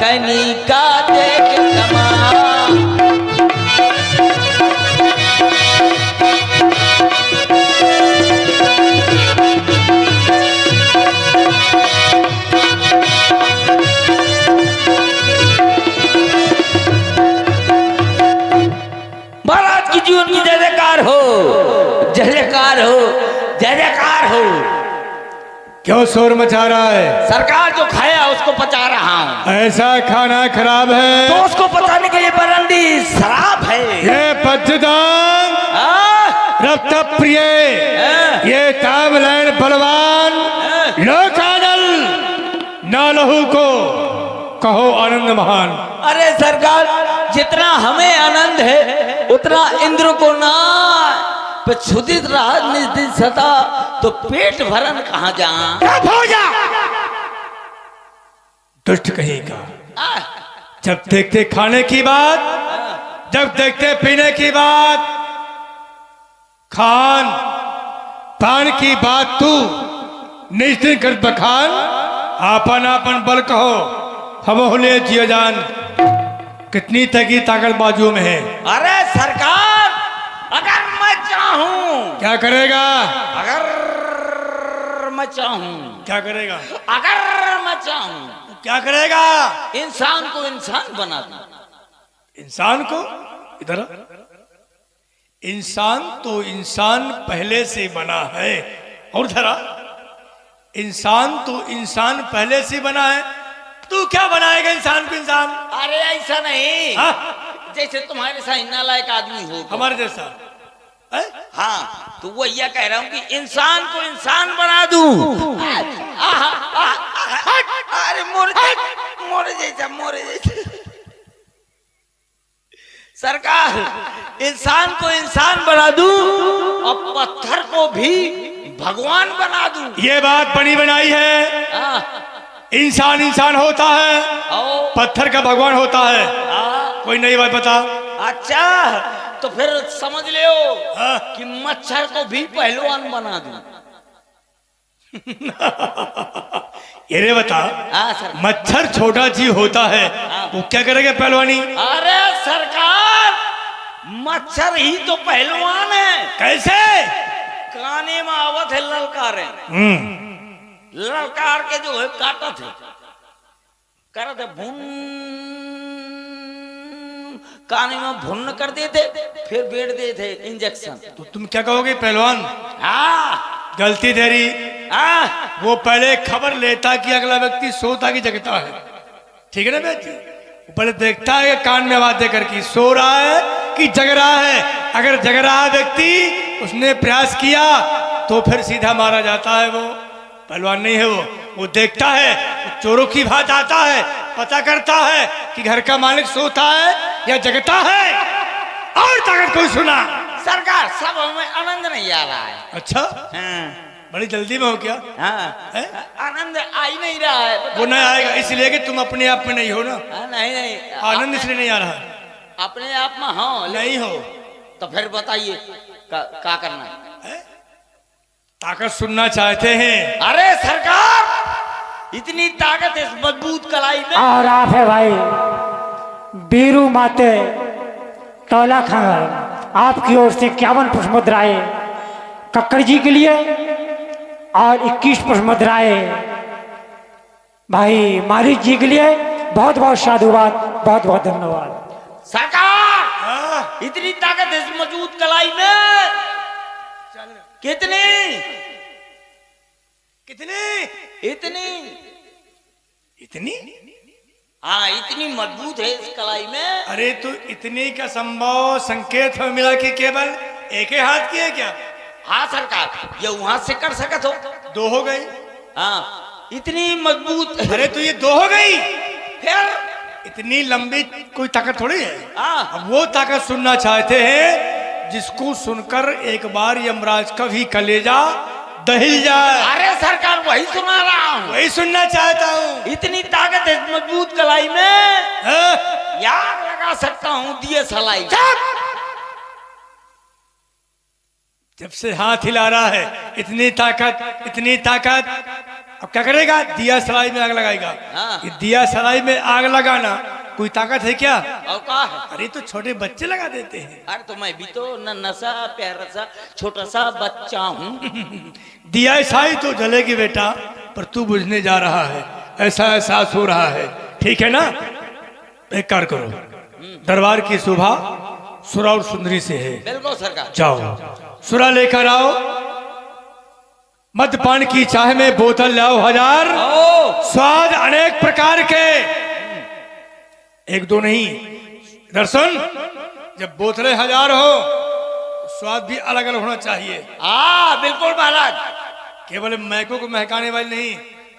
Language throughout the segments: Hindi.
कनी का देख कमा। महाराज की जीवन की जय जयकार हो, जय जयकार हो, जय जयकार हो। क्यों शोर मचा रहा है? सरकार जो खाया उसको पचा रहा हूँ। ऐसा खाना खराब है तो उसको पचाने के लिए बरंडी शराब है। ये पद्धदान रक्त प्रिय, ये तामलैन बलवान लोकानल ना लहू को कहो आनंद महान। अरे सरकार, जितना हमें आनंद है उतना इंद्र को ना। क्षुदित रहा निस्दित सता तो पेट भरन कहाँ जा। हो जा दुष्ट कहेगा। जब देखते खाने की बात, जब देखते पीने की बात, खान पान की बात, तू निश्चित कर बखान। आपन आपन बल कहो हम होले जियो जान। कितनी तगी ताकत बाजू में है। अरे सरकार, अगर मैं चाहूं क्या करेगा? अगर मैं चाहूं, क्या करेगा? अगर मैं चाहूं क्या करेगा? इंसान को इंसान बना दूं। इंसान को इधर, इंसान तो इंसान पहले से बना है। और धरा, इंसान तो इंसान पहले से बना है। तू क्या बनाएगा इंसान को इंसान? अरे ऐसा नहीं, जैसे तुम्हारे साथ नालायक आदमी हो हमारे जैसा है? हाँ, तो वो यह कह रहा हूँ कि इंसान को इंसान बना दूं। अरे मोरे जैसा, मोरे जैसा। सरकार, इंसान को इंसान बना दूं और पत्थर को भी भगवान बना दूं। ये बात बनी बनाई है। इंसान इंसान होता है, पत्थर का भगवान होता है। कोई नई बात बता। अच्छा, तो फिर समझ लो कि मच्छर को भी पहलवान बना दूं। ये रे बता, मच्छर छोटा जीव होता है, वो क्या करेगा पहलवानी? अरे सरकार, मच्छर ही तो पहलवान है। कैसे? काने में आवत है ललकार है, ललकार के जो है काटा थे, कर दे भुन, काने में भुन कर देते, फिर बेच देते इंजेक्शन। तो तुम क्या कहोगे पहलवान? गलती तेरी। वो पहले खबर लेता कि अगला व्यक्ति सोता कि जगता है। ठीक है ना बेटी? वो पहले देखता है कि कान में आवाज देकर कि सो रहा है कि जग रहा है। अगर जग रहा व्यक्ति, उसने प्रयास किया तो फिर सीधा मारा जाता है। वो पहलवान नहीं है। वो देखता है, वो चोरों की बात आता है, पता करता है कि घर का मालिक सोता है या जगता है। और ताकत कोई सुना? सरकार, सब हमें आनंद नहीं आ रहा है। अच्छा, बड़ी जल्दी में हो क्या? आनंद आ ही नहीं रहा है। वो नहीं आएगा इसलिए कि तुम अपने आप में नहीं हो ना। नहीं नहीं, आनंद इसलिए नहीं आ रहा। अपने आप में हो, नहीं हो तो फिर बताइए क्या करना है? ताकत सुनना चाहते हैं? अरे सरकार, इतनी ताकत इस मजबूत कलाई में। और आप है भाई बीरू माते तौला खंगर, आपकी ओर से 51 पुष्प मुद्राएं कक्कड़ जी के लिए और 21 पुष्प मुद्राएं भाई मारिच जी के लिए। बहुत बहुत साधुवाद, बहुत बहुत धन्यवाद। सरकार, इतनी ताकत इस मजबूत कलाई में। कितनी कितनी? इतनी इतनी? हाँ, इतनी मजबूत है इस कलाई में। अरे तो इतनी का संभव संकेत हमें मिला कि केवल एक ही हाथ की है क्या? हाँ सरकार, ये वहां से कर सकत हो। 2 हो गई। हाँ, इतनी मजबूत। अरे तो ये 2 हो गई। फिर इतनी लंबी कोई ताकत थोड़ी है। हाँ, वो ताकत सुनना चाहते हैं जिसको सुनकर एक बार यमराज का भी कलेजा दहिल जाए। अरे सरकार, वही सुना रहा हूँ, वही सुनना चाहता हूँ। इतनी ताकत है इस मजबूत कलाई में, याद लगा सकता हूँ दिए सलाई। जब से हाथ हिला रहा है, इतनी ताकत, इतनी ताकत। अब क्या करेगा? दिया सलाई में आग लगाएगा। हाँ। ये दिया सलाई में आग लगाना कोई ताकत है क्या? और का है? अरे तो छोटे बच्चे लगा देते हैं। अरे तो मैं भी तो नन्हा प्यारा सा छोटा सा बच्चा हूँ। दिया साई तो जलेगी बेटा, पर तू बुझने जा रहा है, ऐसा एहसास हो रहा है। ठीक है ना? एक कार्य करो, दरबार की शोभा सुरा और सुंदरी से है। बिल्कुल सरकार। जाओ सुरा लेकर आओ, मद्यपान की चाह में बोतल लाओ 1000, ओ स्वाद अनेक प्रकार के, एक दो नहीं। दर्शन, जब बोतलें 1000 हो तो स्वाद भी अलग अलग होना चाहिए। बिल्कुल महाराज। केवल मैकों को महकाने वाली नहीं।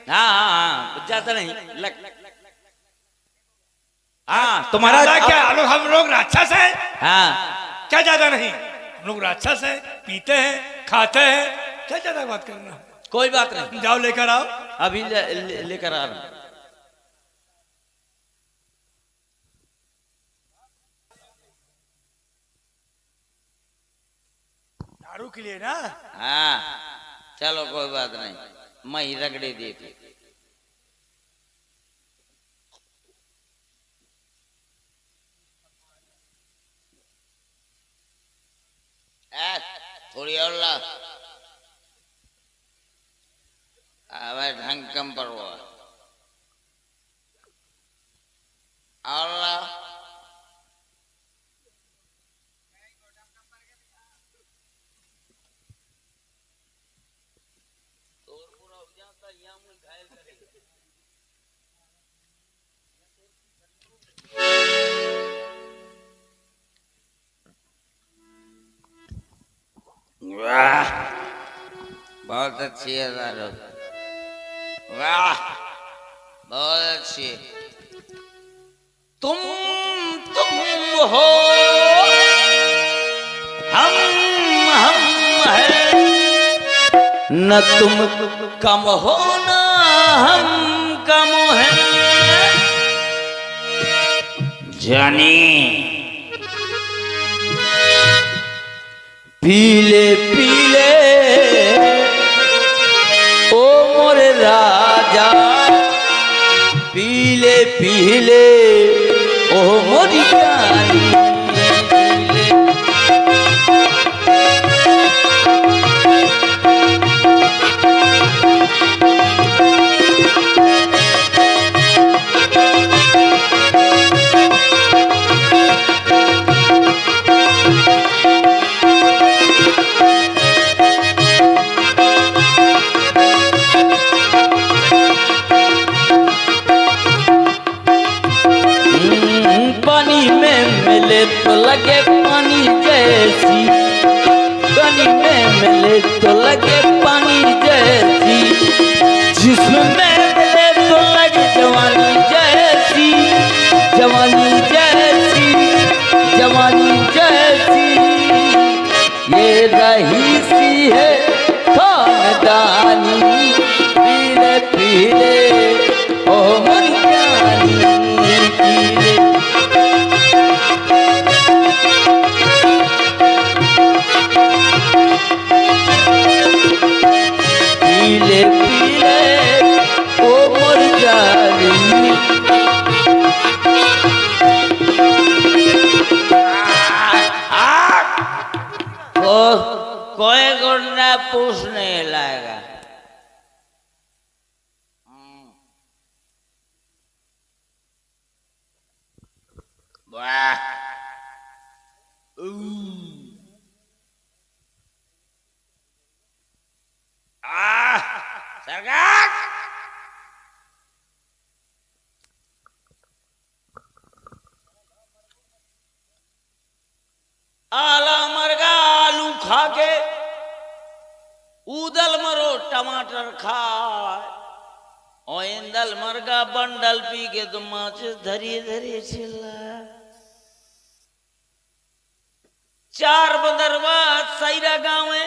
हाँ ज्यादा नहीं हाँ तुम्हारा ज्यादा क्या? हम लोग राक्षस हैं। हाँ क्या ज्यादा नहीं? हम लोग राक्षस हैं, पीते हैं, खाते हैं, क्या ज्यादा बात करना? कोई बात नहीं। जाओ लेकर आओ। अभी लेकर आ रहा हूं। दारू के लिए ना? हाँ चलो कोई बात नहीं, मैं ही रगड़े देती। थोड़ी और ला, अब ढंग कम पर हुआ और ला। वाह बहुत अच्छी है दारू। वाह बहुत अच्छी। तुम हो, हम है, न तुम कम हो न हम कम है। जानी पीले पीले ओ मोरे राजा, पीले पीले ओ मोरी रानी। पानी में मिले तो लगे पानी जैसी, पानी में मिले तो लगे पानी जैसी, जिसमें मिले तो लगे जवानी जैसी, जवानी जैसी, जवानी जैसी। ये रही सी है खानदानी, पीले पीले ओ मोरी जानी, पीले पीले पीले ओ मोर जानी। कोई गुंडा पूछने लगा। वाह सरकार आला मरगा आलू खा के, उदल मरो टमाटर खाए, और इंदल मरगा बंडल पी के तो माच धरी धरी चिल्ला। चार बंदरवा सैरा गांव है,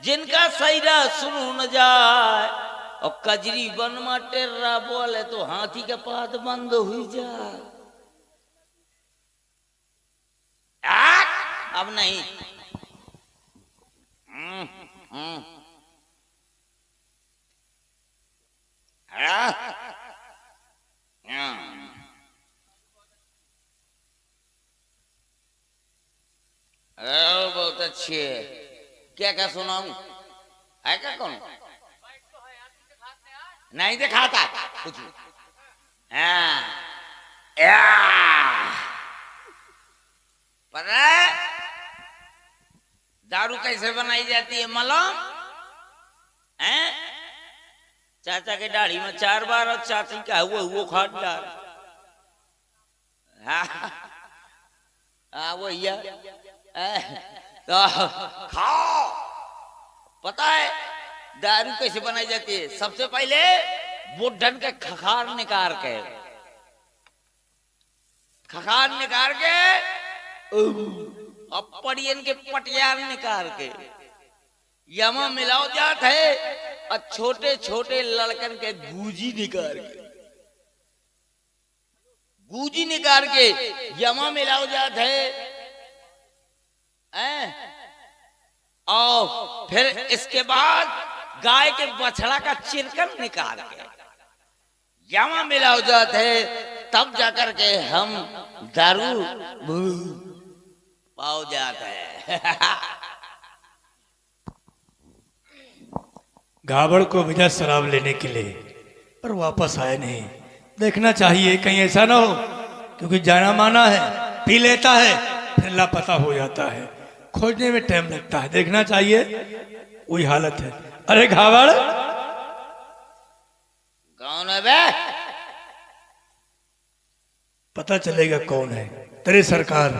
जिनका सैरा सुनू न जाए, और कजरी बन में टेर्रा बोले तो हाथी के पाद बंद हुई जाए। अब नहीं। हाँ? हाँ। बहुत अच्छी है। क्या क्या सुनाऊं? है क्या कौन? नहीं दिखाता कुछ। हाँ। या। पता है दारू कैसे बनाई जाती है मालूम है? चाचा के दाढ़ी में 4 बार और चाची का वो खाट डाल। हाँ वो तो खाओ। पता है दारू कैसे बनाई जाती है? सबसे पहले बुढ़न के खखार निकाल के अब पड़ियन के पटियार निकाल के यमा मिलाओ जात है और छोटे छोटे लड़कन के गूजी निकाल के यमा मिलाओ जात है। और फिर इसके बाद गाय के बछड़ा का चिरकन निकाल के यमा मिलाओ जात है। तब जाकर के हम दारू पाओ जाता है। घावड़ को भेजा शराब लेने के लिए, पर वापस आए नहीं। देखना चाहिए कहीं ऐसा ना हो, क्योंकि जाना माना है, पी लेता है फिर लापता हो जाता है, खोजने में टाइम लगता है। देखना चाहिए, वही हालत है। अरे घावड़, कौन है बे? पता चलेगा कौन है। तेरी सरकार।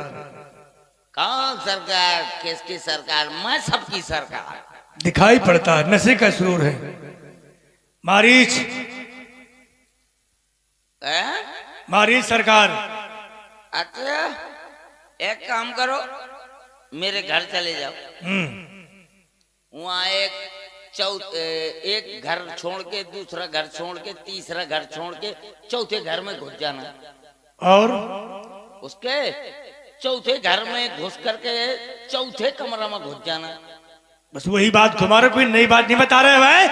कौन सरकार? किसकी सरकार? मैं सबकी सरकार। दिखाई पड़ता है नशे का सुरूर है। मारीच मारीच सरकार। अच्छा एक काम करो, मेरे घर चले जाओ। वहाँ एक घर छोड़ के, दूसरा घर छोड़ के, तीसरा घर छोड़ के, चौथे घर में घुस जाना। और उसके चौथे घर में घुस करके चौथे कमरा में घुस जाना। बस वही बात। तुम्हारा कोई नई बात नहीं बता रहे भाई।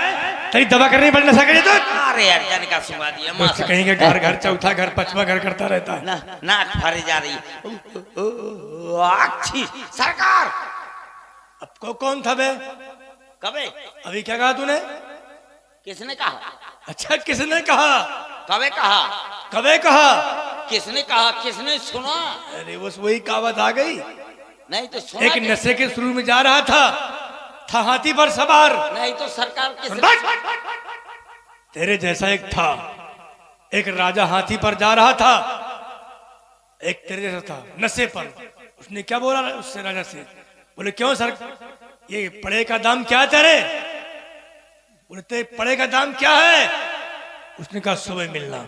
तेरी दवा करनी पड़ नशा करे तो। अरे यार जाने का सुना दिया मां। कहीं के घर घर चौथा घर पांचवा घर करता रहता है ना। नाक फाड़ी जा रही। अच्छी सरकार। अब को कौन था बे? कबे? अभी क्या कहा तूने? किसने कहा? अच्छा किसने कहा? कबे कहा? कबे कहा? किसने कहा? किसने सुना? अरे बस वही कहावत आ गई। नहीं तो सुना। एक नशे के शुरू में जा रहा था हाथी पर सवार। नहीं तो सरकार किसने? तेरे जैसा एक था, एक राजा हाथी पर जा रहा था, एक तेरे जैसा था नशे पर। उसने क्या बोला उससे, राजा से? बोले क्यों सर, ये पड़े का दाम क्या है तेरे? बोले तेरे पड़े का दाम क्या है? उसने कहा सुबह मिलना,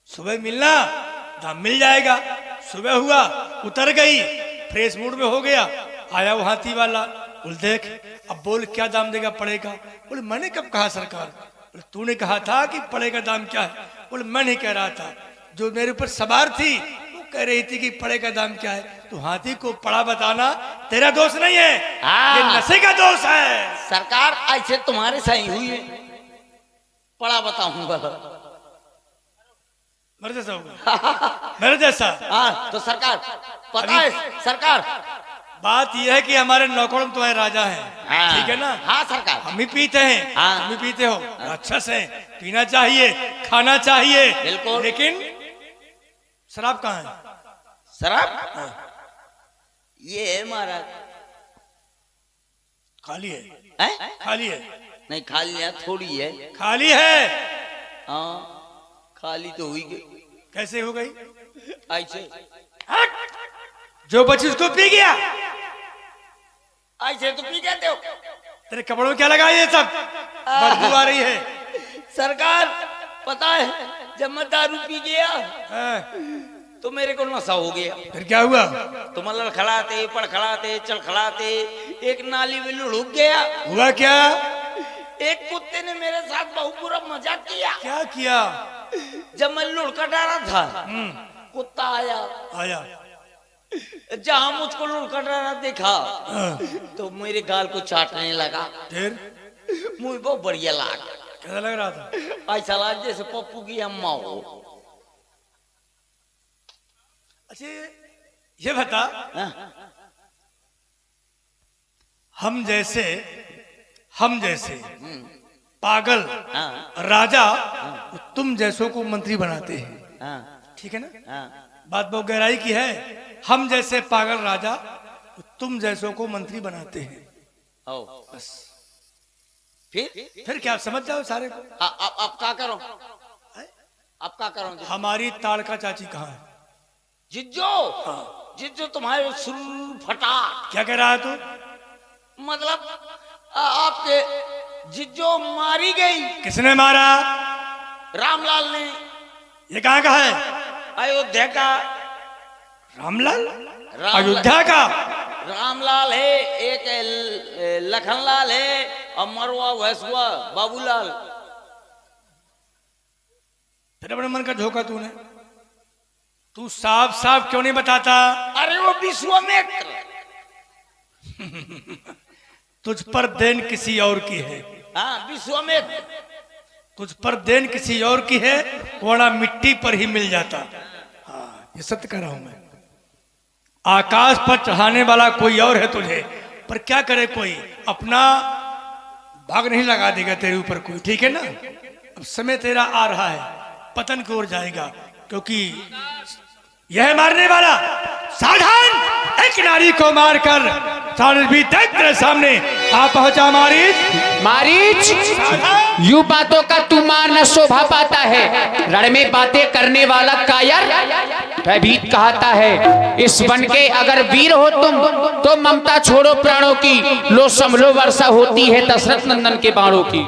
सुबह मिलना, दाम मिल जाएगा। सुबह हुआ, उतर गई, फ्रेश मूड में हो गया। आया वो हाथी वाला, बोल देख अब बोल क्या दाम देगा पड़े का? बोले मैंने कब कहा सरकार? बोले तूने कहा था कि पड़े का दाम क्या है? बोले मैं नहीं कह रहा था, जो मेरे ऊपर सवार थी वो कह रही थी कि पड़े का दाम क्या है। तो हाथी को पड़ा बताना तेरा दोष नहीं है, ये नशे का दोष है। सरकार ऐसे तुम्हारे सही हुई है, पड़ा बताऊंगा। मेरे जैसा होगा। मेरे जैसा। हाँ तो सरकार पता है सरकार, बात यह है कि हमारे नौकरों तुम्हारे राजा हैं। हाँ, ठीक है ना? हाँ सरकार। हम ही पीते हैं। हाँ, हम ही पीते हो, अच्छा से पीना चाहिए, खाना चाहिए, बिल्कुल। लेकिन शराब कहाँ है? शराब? हाँ। ये है महाराज। खाली है? खाली है? नहीं खाली है, थोड़ी है। खाली है? हाँ खाली तो हुई गई। कैसे हो गई? ऐसे जो बची उसको पी गया। ऐसे तो पी जाते हो। तेरे कपड़ों में क्या लगा ये सब? बदबू आ रही है। सरकार पता है जब मैं दारू पी गया तो मेरे को नशा हो गया। फिर क्या हुआ? तो मतलब खड़ाते पड़खड़ाते चल खड़ाते एक नाली में लुढ़क गया। हुआ क्या? एक कुत्ते ने मेरे साथ बहुत बुरा मजाक किया। क्या किया? जब मैं लुढ़का डाला था कुत्ता आया, जहां मुझको लुढ़का डाला देखा तो मेरे गाल को चाटने लगा। फिर मुझे बहुत बढ़िया लगा। कैसा लग रहा था? ऐसा लगा जैसे पप्पू की अम्मा हो। अच्छा ये बता, हाँ? हम जैसे पागल हाँ, राजा तुम जैसों को मंत्री बनाते हैं, हाँ, ठीक है ना? हाँ। बात बहुत गहराई की है। हम जैसे पागल राजा तुम जैसों को मंत्री बनाते हैं। ओ, बस फिर क्या आप समझ जाओ सारे को। अब क्या करो? अब क्या करो? हमारी ताड़का चाची कहाँ है? जिज्जो, जिज्जो तुम्हारे सुर फटा। क्या कह रहा है तू? मतलब आपके जिज्जो मारी गई। किसने मारा? रामलाल ने। ये कहाँ का है? अयोध्या का। रामलाल? अयोध्या का? रामलाल है, एक लखनलाल है, और मरवा वैसवा बाबूलाल। तेरे बड़े मन का झोंका तूने। तू साफ साफ क्यों नहीं बताता? अरे वो विश्वामित्र। तुझ पर देन किसी और की है। हाँ, विश्वामित्र। तुझ पर देन किसी और की है, वरना मिट्टी पर ही मिल जाता। हाँ, ये सत्य कह रहा हूं मैं। आकाश पर चढ़ाने वाला कोई और है तुझे, पर क्या करे कोई अपना भाग नहीं लगा देगा तेरे ऊपर कोई, ठीक है ना? अब समय तेरा आ रहा है, पतन की ओर जाएगा, क्योंकि यह मारने वाला सावधान, एक नारी को मारकर सारथी तेरे सामने आ पहुंचा। मारीच, यू बातों का तुम्हार न शोभा पाता है। रण में बातें करने वाला कायर भयभीत कहता है। इस वन के अगर वीर हो तुम तो ममता छोड़ो प्राणों की, लो संभलो वर्षा होती है दशरथ नंदन के बाणों की।